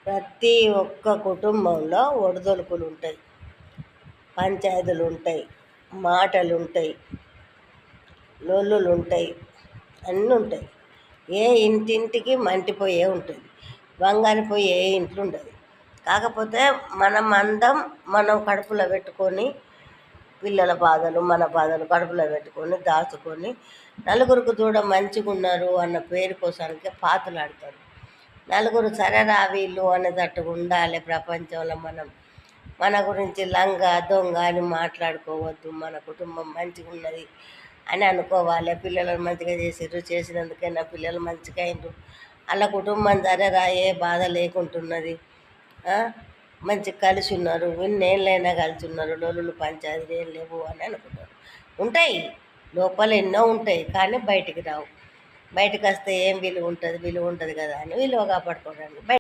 ప్రతి ఒక్క కుటుంబంలో ఒడిదొడుకులు ఉంటాయి, పంచాయతీలు ఉంటాయి, మాటలు ఉంటాయి, లొల్లులు ఉంటాయి, అన్నీ ఉంటాయి. ఏ ఇంటింటికి మంటిపోయే ఉంటుంది, బంగారు పోయి ఏ ఇంట్లో ఉండదు. కాకపోతే మనం కడుపులో పెట్టుకొని పిల్లల బాధలు మన బాధలు కడుపులో పెట్టుకొని దాచుకొని నలుగురికి చూడ మంచిగా ఉన్నారు అన్న పేరు కోసానికి పాతులాడతారు. నలుగురు సరేరా వీళ్ళు అనేటట్టుగా ఉండాలి ప్రపంచంలో. మన గురించి లంగ దొంగ అని మాట్లాడుకోవద్దు, మన కుటుంబం మంచిగా ఉన్నది అని అనుకోవాలి. పిల్లలను మంచిగా చేసినందుకే నా పిల్లలు మంచిగా అయినరు, అలా కుటుంబం సరేరా ఏ బాధ లేకుంటున్నది, మంచిగా కలిసి ఉన్నారు, ఇన్నేళ్ళైనా కలిసి ఉన్నారు, లోలులు పంచాయతీలు ఏం లేవు అని అనుకుంటారు. ఉంటాయి లోపల ఎన్నో ఉంటాయి, కానీ బయటికి రావు. బయటకు వస్తే ఏం విలువ ఉంటుంది కదా అని విలువ కాపాడుకోవడానికి